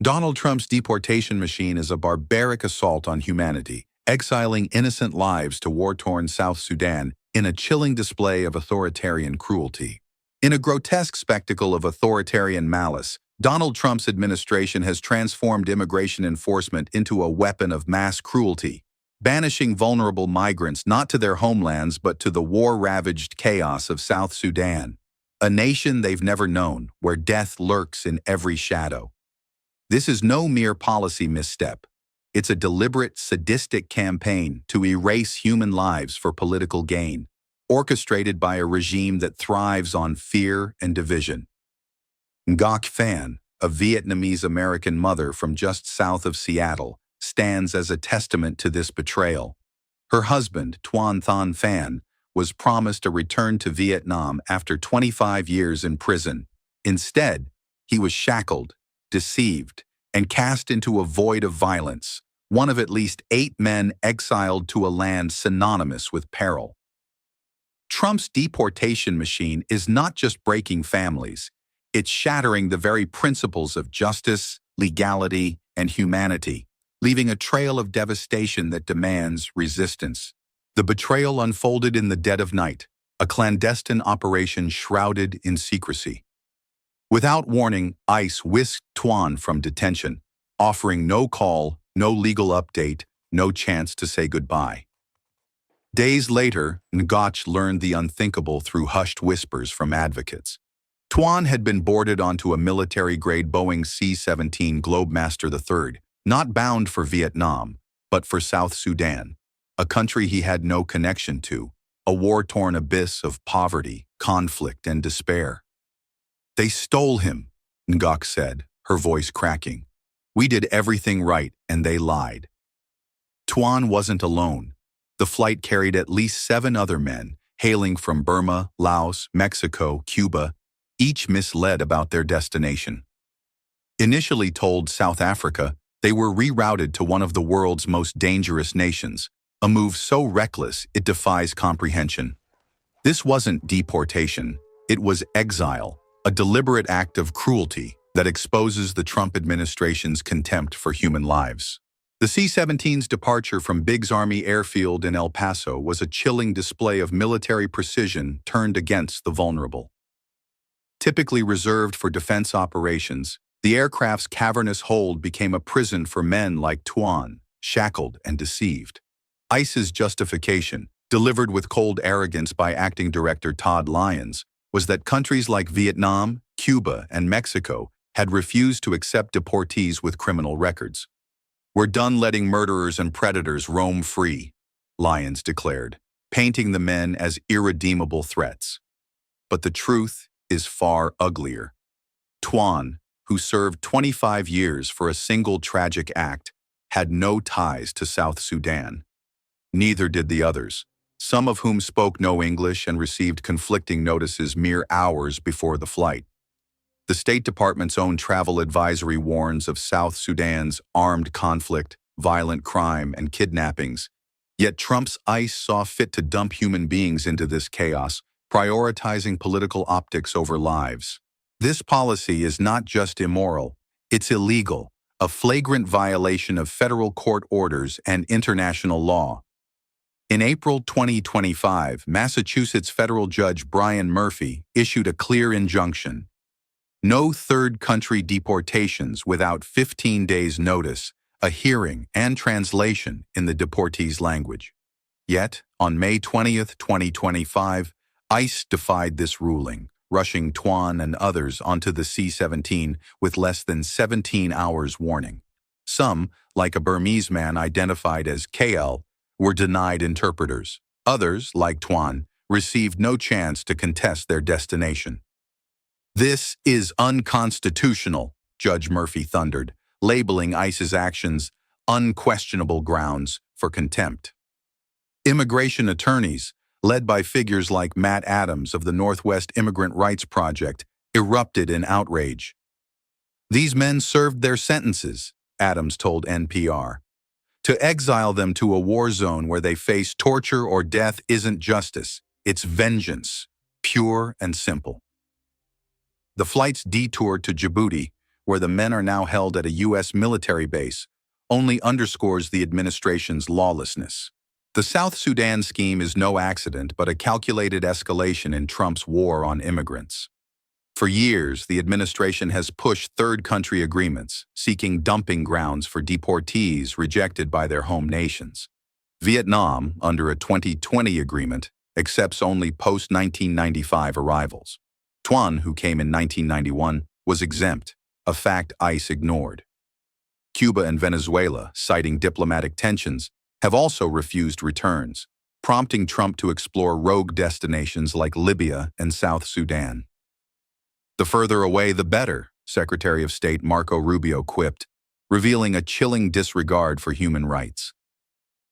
Donald Trump's deportation machine is a barbaric assault on humanity, exiling innocent lives to war-torn South Sudan in a chilling display of authoritarian cruelty. In a grotesque spectacle of authoritarian malice, Donald Trump's administration has transformed immigration enforcement into a weapon of mass cruelty, banishing vulnerable migrants not to their homelands but to the war-ravaged chaos of South Sudan, a nation they've never known, where death lurks in every shadow. This is no mere policy misstep. It's a deliberate, sadistic campaign to erase human lives for political gain, orchestrated by a regime that thrives on fear and division. Ngoc Phan, a Vietnamese-American mother from just south of Seattle, stands as a testament to this betrayal. Her husband, Tuan Thanh Phan, was promised a return to Vietnam after 25 years in prison. Instead, he was shackled, deceived, and cast into a void of violence, one of at least 8 men exiled to a land synonymous with peril. Trump's deportation machine is not just breaking families, it's shattering the very principles of justice, legality, and humanity, leaving a trail of devastation that demands resistance. The betrayal unfolded in the dead of night, a clandestine operation shrouded in secrecy. Without warning, ICE whisked Tuan from detention, offering no call, no legal update, no chance to say goodbye. Days later, Ngoc learned the unthinkable through hushed whispers from advocates. Tuan had been boarded onto a military-grade Boeing C-17 Globemaster III, not bound for Vietnam, but for South Sudan, a country he had no connection to, a war-torn abyss of poverty, conflict, and despair. "They stole him," Ngoc said, her voice cracking. "We did everything right, and they lied." Tuan wasn't alone. The flight carried at least 7 other men, hailing from Burma, Laos, Mexico, Cuba, each misled about their destination. Initially told South Africa, they were rerouted to one of the world's most dangerous nations, a move so reckless it defies comprehension. This wasn't deportation, it was exile, a deliberate act of cruelty that exposes the Trump administration's contempt for human lives. The C-17's departure from Biggs Army Airfield in El Paso was a chilling display of military precision turned against the vulnerable. Typically reserved for defense operations, the aircraft's cavernous hold became a prison for men like Tuan, shackled and deceived. ICE's justification, delivered with cold arrogance by acting director Todd Lyons, was that countries like Vietnam, Cuba, and Mexico had refused to accept deportees with criminal records. "We're done letting murderers and predators roam free," Lyons declared, painting the men as irredeemable threats. But the truth is far uglier. Tuan, who served 25 years for a single tragic act, had no ties to South Sudan. Neither did the others, some of whom spoke no English and received conflicting notices mere hours before the flight. The State Department's own travel advisory warns of South Sudan's armed conflict, violent crime, and kidnappings. Yet Trump's ICE saw fit to dump human beings into this chaos, prioritizing political optics over lives. This policy is not just immoral, it's illegal, a flagrant violation of federal court orders and international law. In April 2025, Massachusetts federal judge Brian Murphy issued a clear injunction: no third-country deportations without 15 days' notice, a hearing, and translation in the deportee's language. Yet, on May 20, 2025, ICE defied this ruling, rushing Tuan and others onto the C-17 with less than 17 hours warning. Some, like a Burmese man identified as KL, were denied interpreters. Others, like Tuan, received no chance to contest their destination. "This is unconstitutional," Judge Murphy thundered, labeling ICE's actions unquestionable grounds for contempt. Immigration attorneys, led by figures like Matt Adams of the Northwest Immigrant Rights Project, erupted in outrage. "These men served their sentences," Adams told NPR. "To exile them to a war zone where they face torture or death isn't justice, it's vengeance, pure and simple." The flight's detour to Djibouti, where the men are now held at a U.S. military base, only underscores the administration's lawlessness. The South Sudan scheme is no accident but a calculated escalation in Trump's war on immigrants. For years, the administration has pushed third-country agreements, seeking dumping grounds for deportees rejected by their home nations. Vietnam, under a 2020 agreement, accepts only post-1995 arrivals. Tuan, who came in 1991, was exempt, a fact ICE ignored. Cuba and Venezuela, citing diplomatic tensions, have also refused returns, prompting Trump to explore rogue destinations like Libya and South Sudan. "The further away, the better," Secretary of State Marco Rubio quipped, revealing a chilling disregard for human rights.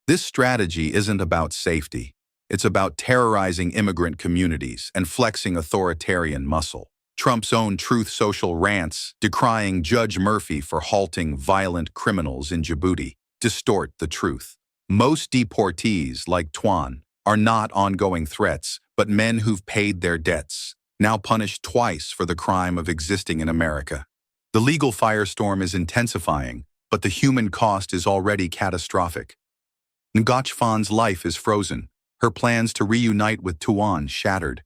This strategy isn't about safety. It's about terrorizing immigrant communities and flexing authoritarian muscle. Trump's own Truth Social rants, decrying Judge Murphy for halting violent criminals in Djibouti, distort the truth. Most deportees, like Tuan, are not ongoing threats, but men who've paid their debts, now punished twice for the crime of existing in America. The legal firestorm is intensifying, but the human cost is already catastrophic. Ngoc Phan's life is frozen, her plans to reunite with Tuan shattered.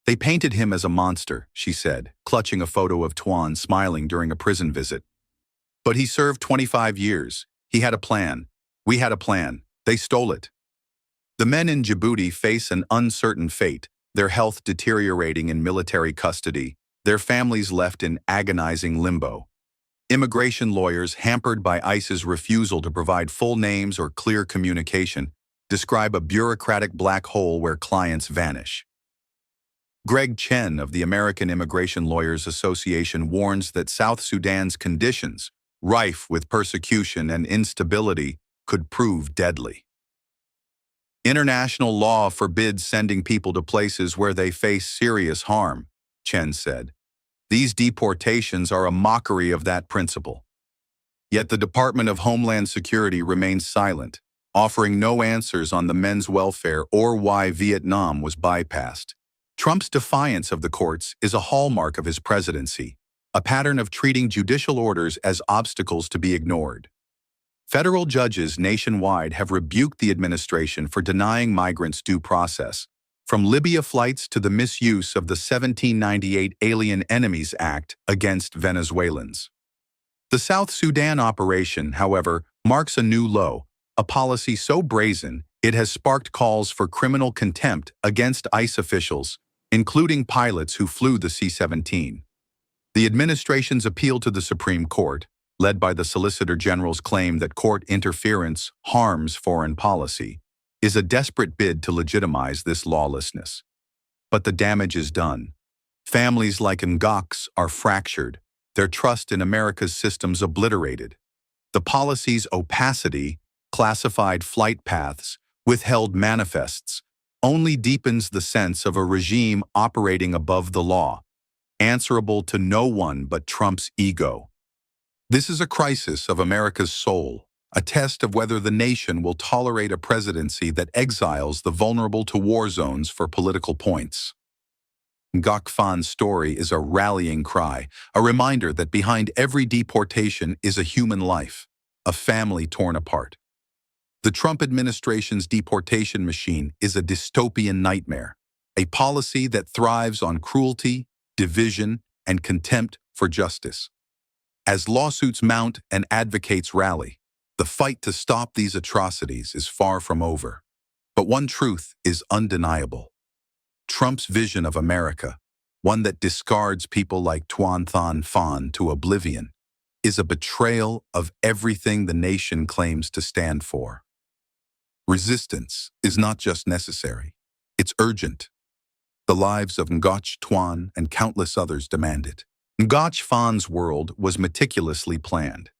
"They painted him as a monster," she said, clutching a photo of Tuan smiling during a prison visit. "But he served 25 years. He had a plan. We had a plan. They stole it." The men in Djibouti face an uncertain fate, their health deteriorating in military custody, their families left in agonizing limbo. Immigration lawyers, hampered by ICE's refusal to provide full names or clear communication, describe a bureaucratic black hole where clients vanish. Greg Chen of the American Immigration Lawyers Association warns that South Sudan's conditions, rife with persecution and instability, could prove deadly. "International law forbids sending people to places where they face serious harm," Chen said. "These deportations are a mockery of that principle." Yet the Department of Homeland Security remains silent, offering no answers on the men's welfare or why Vietnam was bypassed. Trump's defiance of the courts is a hallmark of his presidency, a pattern of treating judicial orders as obstacles to be ignored. Federal judges nationwide have rebuked the administration for denying migrants due process, from Libya flights to the misuse of the 1798 Alien Enemies Act against Venezuelans. The South Sudan operation, however, marks a new low, a policy so brazen it has sparked calls for criminal contempt against ICE officials, including pilots who flew the C-17. The administration's appeal to the Supreme Court, led by the Solicitor General's claim that court interference harms foreign policy, is a desperate bid to legitimize this lawlessness. But the damage is done. Families like Ngoc's are fractured, their trust in America's systems obliterated. The policy's opacity, classified flight paths, withheld manifests, only deepens the sense of a regime operating above the law, answerable to no one but Trump's ego. This is a crisis of America's soul, a test of whether the nation will tolerate a presidency that exiles the vulnerable to war zones for political points. Ngoc Phan's story is a rallying cry, a reminder that behind every deportation is a human life, a family torn apart. The Trump administration's deportation machine is a dystopian nightmare, a policy that thrives on cruelty, division, and contempt for justice. As lawsuits mount and advocates rally, the fight to stop these atrocities is far from over. But one truth is undeniable. Trump's vision of America, one that discards people like Tuan Thanh Phan to oblivion, is a betrayal of everything the nation claims to stand for. Resistance is not just necessary, it's urgent. The lives of Ngoc Tuan and countless others demand it. Ngoc Phan's world was meticulously planned.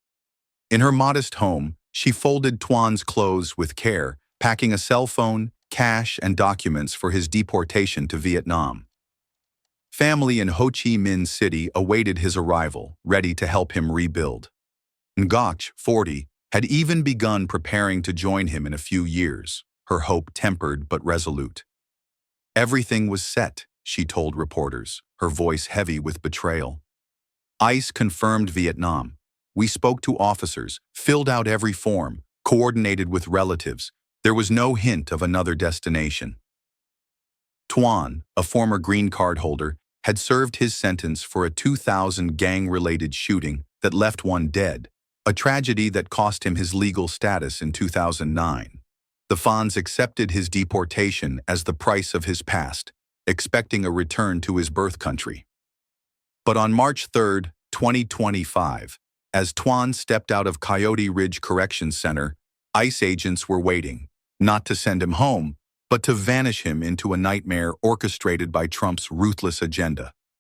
In her modest home, she folded Tuan's clothes with care, packing a cell phone, cash, and documents for his deportation to Vietnam. Family in Ho Chi Minh City awaited his arrival, ready to help him rebuild. Ngoc, 40, had even begun preparing to join him in a few years, her hope tempered but resolute. Everything was set, she told reporters, her voice heavy with betrayal. ICE confirmed Vietnam. We spoke to officers, filled out every form, coordinated with relatives. There was no hint of another destination. Tuan, a former green card holder, had served his sentence for a 2000 gang-related shooting that left one dead, a tragedy that cost him his legal status in 2009. The Fons accepted his deportation as the price of his past, expecting a return to his birth country. But on March 3, 2025, as Tuan stepped out of Coyote Ridge Correction Center, ICE agents were waiting, not to send him home, but to vanish him into a nightmare orchestrated by Trump's ruthless agenda.